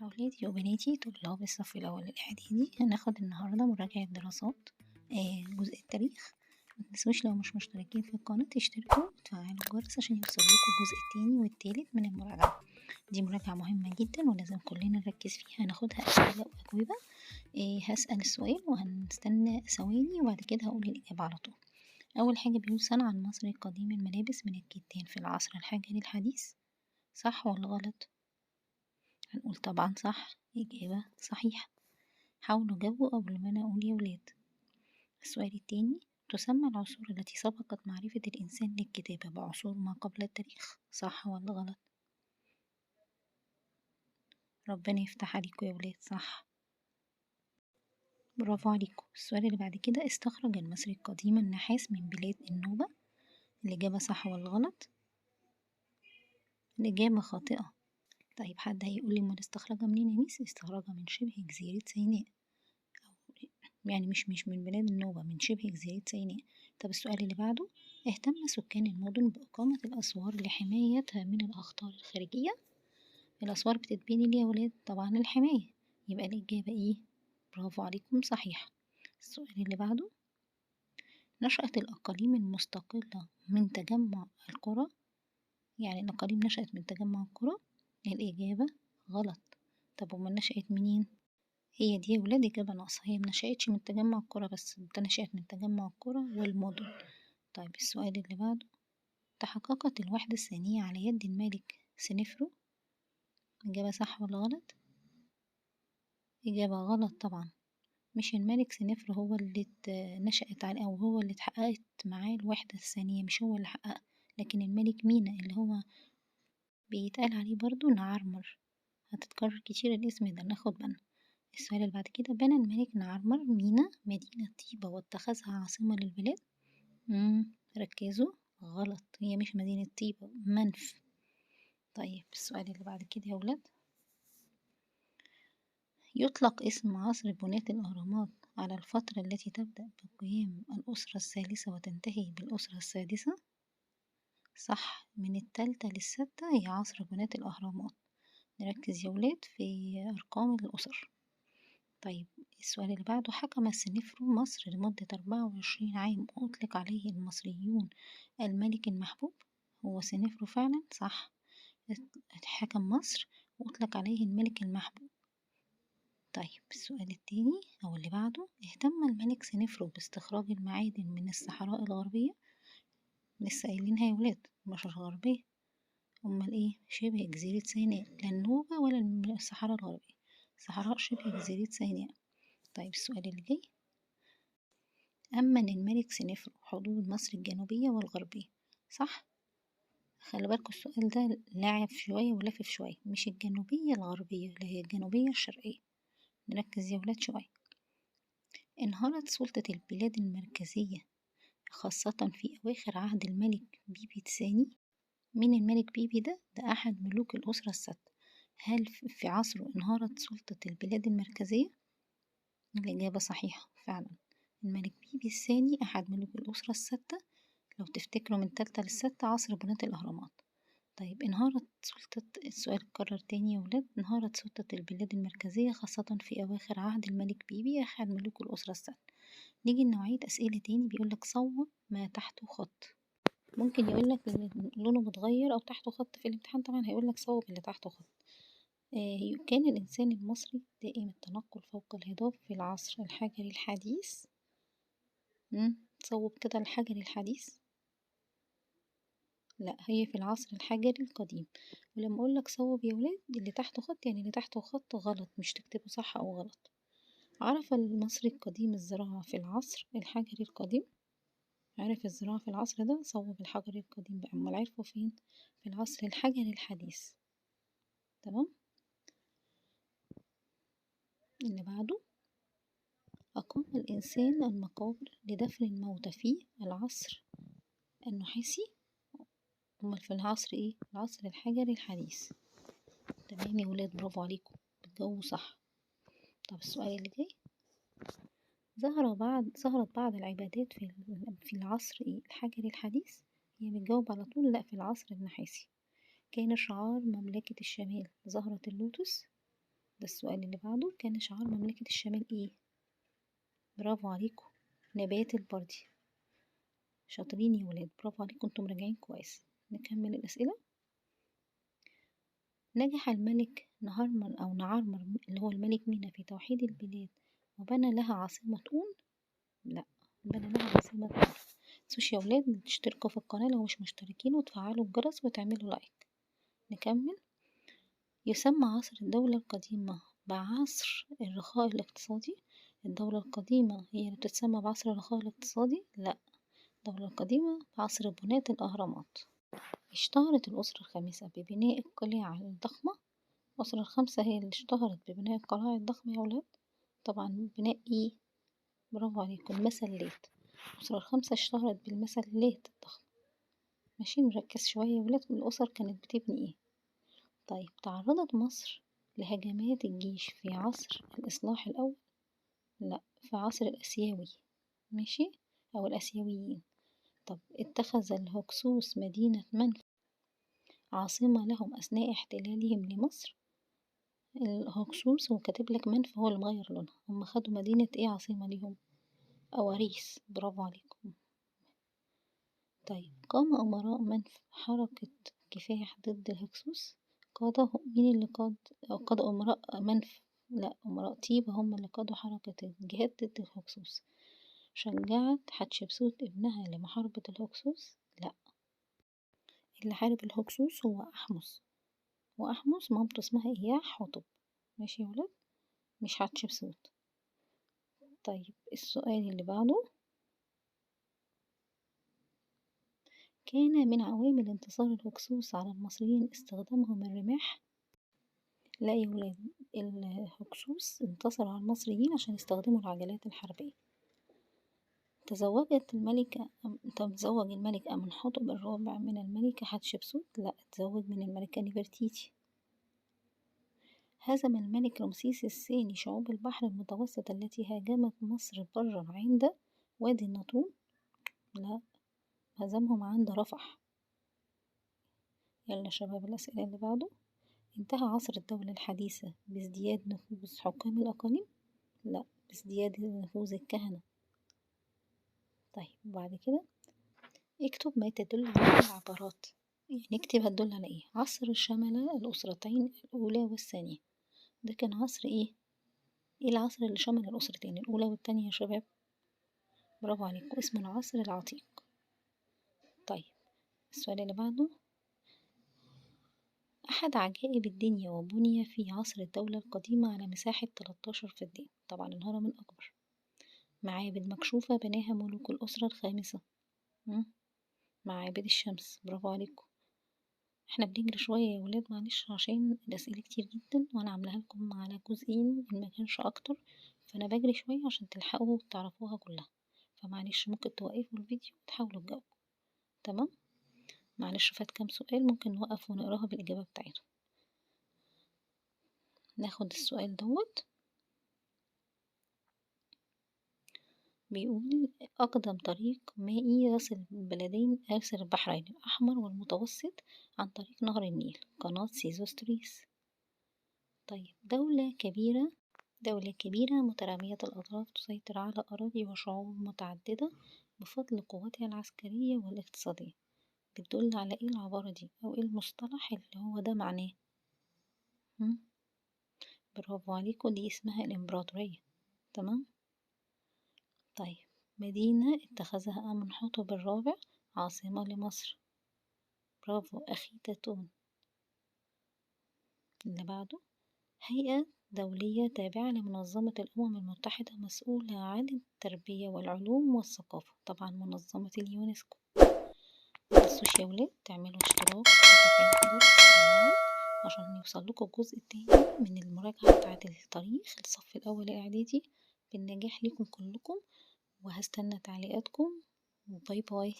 أولادي وبناتي طلاب الصف الأول الإعدادي هناخد النهاردة مراجعة دراسات جزء التاريخ. متنسوش لو مش مشتركين في القناة تشتركوا وتفعلوا الجرس عشان يوصلكوا الجزء التاني والتالت من المراجعة. دي مراجعة مهمة جدا ولازم كلنا نركز فيها، هناخدها أسئلة وأجوبة. هسأل السؤال وهنستنى ثواني وبعد كده هقول الإجابة على طول. أول حاجة بيقول صنع المصري القديم الملابس من الكتان في العصر الحجري الحديث، صح ولا غلط؟ هنقول طبعا صح، إجابة صحيحة. حاولوا جاوبوا قبل ما أنا أقول يا ولاد. السؤال التاني، تسمى العصور التي سبقت معرفة الإنسان للكتابة بعصور ما قبل التاريخ، صح ولا غلط؟ ربنا يفتح عليكم يا ولاد، صح، برافو عليكم. السؤال اللي بعد كده، استخرج المصري القديم النحاس من بلاد النوبة، الإجابة صح ولا غلط؟ الإجابة خاطئة. طيب حد هيقول لي امال استخرجها منين يا ميس؟ استخرجها من شبه جزيرة سيناء، يعني مش من بلاد النوبة، من شبه جزيرة سيناء. طب السؤال اللي بعده، اهتم سكان المدن بإقامة الأسوار لحمايتها من الأخطار الخارجية. الأسوار بتتبني ليه يا ولاد؟ طبعا الحماية، يبقى الإجابة ايه؟ برافو عليكم، صحيح. السؤال اللي بعده، نشأت الأقاليم المستقلة من تجمع القرى، يعني الأقاليم نشأت من تجمع القرى. الإجابة غلط. طب أمال نشأت منين؟ هي دي يا ولاد إجابة ناقصة، هي منشأتش من تجمع القرى بس، ده نشأت من تجمع القرى والمدن. طيب السؤال اللي بعده، تحققت الوحدة الثانية على يد الملك سنفرو، إجابة صح ولا غلط؟ إجابة غلط طبعا، مش الملك سنفرو هو اللي نشأت على أو هو اللي اتحققت معاه الوحدة الثانية، مش هو اللي حققها، لكن الملك مينا اللي هو بيتقال عليه برضو نعرمر. هتتكرر كتير الاسم ده، ناخد بالنا. السؤال اللي بعد كده، بنى الملك نعرمر مينا مدينة طيبة واتخذها عاصمة للبلاد. ركزوا، غلط، هي مش مدينة طيبة، منف. طيب السؤال اللي بعد كده يا ولاد، يطلق اسم عصر بناة الأهرامات على الفترة التي تبدأ بقيام الأسرة الثالثة وتنتهي بالأسرة السادسة، صح، من التالتة للستة هي عصر بناة الأهرامات. نركز يا ولاد في أرقام الأسر. طيب السؤال اللي بعده، حكم سنفرو مصر لمدة 24 عام أطلق عليه المصريون الملك المحبوب. هو سنفرو فعلا، صح، حكم مصر وأطلق عليه الملك المحبوب. طيب السؤال التاني أو اللي بعده، اهتم الملك سنفرو باستخراج المعادن من الصحراء الغربية. لسه قايلينها يا ولاد، مش الغربية، أمال ايه؟ شبه جزيرة سيناء، لا النوبة ولا الصحراء الغربية، صحراء شبه جزيرة سيناء. طيب السؤال اللي جاي، أمن الملك سنفرو حدود مصر الجنوبية والغربية، صح؟ خلي بالكوا السؤال ده لاعب شوية ولافف شوية، مش الجنوبية الغربية، اللي هي الجنوبية الشرقية. نركز يا ولاد شوية. انهارت سلطة البلاد المركزية خاصة في أواخر عهد الملك بيبي الثاني. مين الملك بيبي ده؟ ده أحد ملوك الأسرة الستة. هل في عصره انهارت سلطة البلاد المركزية؟ الإجابة صحيحة فعلا، الملك بيبي الثاني أحد ملوك الأسرة الستة، لو تفتكروا من تالتة للستة عصر بناة الأهرامات. طيب انهارت سلطة، السؤال اتكرر تاني يا ولاد، انهارت سلطة البلاد المركزية خاصة في أواخر عهد الملك بيبي أحد ملوك الأسرة الستة. نيجي لنوعية أسئلة تاني، بيقولك صوب ما تحته خط. ممكن يقولك لونه متغير أو تحته خط، في الامتحان طبعا هيقولك صوب اللي تحته خط. كان الإنسان المصري دائم التنقل فوق الهضاب في العصر الحجري الحديث. صوب كده الحجري الحديث، لا هي في العصر الحجري القديم. ولما اقولك صوب يا ولاد اللي تحته خط، يعني اللي تحته خط غلط، مش تكتبه صح او غلط. عرف المصري القديم الزراعة في العصر الحجري القديم، عرف الزراعة في العصر ده، صوب الحجري القديم بقى، امال عرفه فين؟ في العصر الحجري الحديث. تمام. اللي بعده، أقام الإنسان المقابر لدفن الموتى في العصر النحاسي. أمال في العصر إيه؟ العصر الحجري الحديث. تمام يا ولاد، برافو عليكم، بتجاوبوا صح. طب السؤال اللي جاي، ظهرت بعض العبادات في العصر إيه؟ الحجري الحديث. هي بتجاوب على طول لا، في العصر النحاسي. كان شعار مملكة الشمال زهرة اللوتس. ده السؤال اللي بعده. كان شعار مملكة الشمال ايه؟ برافو عليكم، نبات البردي. شاطرين يا ولاد، برافو عليكم، انتم راجعين كويس. نكمل الأسئلة. نجح الملك نعرمر اللي هو الملك مينا في توحيد البلاد وبنى لها عاصمة طون؟ لا، بنى لها عاصمة طون. متنسوش يا ولاد تشتركوا في القناة لو مش مشتركين، وتفعلوا الجرس وتعملوا لايك. نكمل. يسمى عصر الدولة القديمة بعصر الرخاء الاقتصادي. الدولة القديمة هي اللي بتتسمى بعصر الرخاء الاقتصادي؟ لا، الدولة القديمة بعصر بناة الأهرامات. اشتهرت الأسرة الخامسة ببناء القلاع الضخمة. الأسرة الخامسة هي اللي اشتهرت ببناء القلاع الضخمة يا ولاد. طبعا بناء ايه؟ برافو عليكم، المسلات. الأسرة الخامسة اشتهرت بالمسلات الضخمة. ماشي، نركز شوية يا ولاد، الأسر كانت بتبني ايه. طيب، تعرضت مصر لهجمات الجيش في عصر الإصلاح الأول؟ لا، في عصر الآسيوي. ماشي، أو الآسيويين. طب، اتخذ الهكسوس مدينة منف عاصمة لهم أثناء احتلالهم لمصر؟ الهكسوس هو كاتبلك منف، هو اللي مغير لونها. هم خدوا مدينة ايه عاصمة ليهم؟ أواريس. برافو عليكم. طيب، قام أمراء منف حركة كفاح ضد الهكسوس؟ قاده مين اللي قاد؟ أو قاد أمراء منف؟ لا، أمراء طيبة هم اللي قادوا حركة الجهاد ضد الهكسوس. شجعت حتشبسوت ابنها لمحاربة الهكسوس؟ لا، اللي حارب الهكسوس هو أحمس، وأحمس مامته اسمها إياح حطب. ماشي يا ولاد، مش حتشبسوت. طيب، السؤال اللي بعده. كان من عوامل انتصار الهكسوس على المصريين استخدامهم الرماح؟ لا يا ولاد، الهكسوس انتصروا على المصريين عشان يستخدموا العجلات الحربية. تزوج الملك أمنحتب الرابع من الملكة حتشبسوت؟ لا، تزوج من الملكة نفرتيتي. هزم الملك رمسيس الثاني شعوب البحر المتوسط التي هاجمت مصر برا عند وادي النطرون؟ لا، هزمهم عند رفح. يلا شباب، الأسئلة اللي بعده. انتهى عصر الدولة الحديثة بازدياد نفوذ حكام الأقاليم؟ لا، بازدياد نفوذ الكهنة. طيب، بعد كده اكتب ما تدل على العبارات. يعني اكتب هتدل على ايه. عصر شمل الأسرتين الأولى والثانية، ده كان عصر ايه؟ ايه العصر اللي شمل الأسرتين الأولى والتانية يا شباب؟ برافو عليكم، اسمه العصر العتيق. طيب، السؤال اللي بعده. أحد عجائب الدنيا وبني في عصر الدولة القديمة على مساحة 13 فدان. طبعا الهرم الأكبر. معابد مكشوفة بناها ملوك الأسرة الخامسة. معابد الشمس. برافو عليكم. احنا بنجري شوية يا ولاد، معلش، عشان الأسئلة كتير جدا وأنا عاملاها لكم على جزئين إن مكانش أكتر، فأنا بجري شوية عشان تلحقوا وتعرفوها كلها. فمعلش، ممكن توقفوا الفيديو وتحاولوا تجاوبوا. تمام. معلش، فات كام سؤال، ممكن نوقف ونقراها بالإجابة بتاعتهم. ناخد السؤال دوت. بيقول أقدم طريق مائي يصل البحرين الأحمر والمتوسط عن طريق نهر النيل، قناة سيزوستريس. طيب، دولة كبيرة مترامية الأطراف تسيطر على أراضي وشعوب متعددة بفضل قوتها العسكرية والاقتصادية. بتدل على ايه العبارة دي، أو ايه المصطلح اللي هو ده معناه؟ برافو عليكم، دي اسمها الإمبراطورية. تمام. طيب، مدينة اتخذها أمنحتب الرابع عاصمة لمصر؟ برافو، أخيتاتون. اللي بعده. هيئة دولية تابعة لمنظمة الأمم المتحدة مسؤولة عن التربية والعلوم والثقافة. طبعا منظمة اليونسكو. متنسوش يا ولاد تعملوا اشتراك وتفعيل الجرس واللايك عشان يوصلكوا الجزء التاني من المراجعة بتاعة التاريخ الصف الأول الإعدادي بالنجاح ليكم كلكم، وهستنى تعليقاتكم. وباي باي.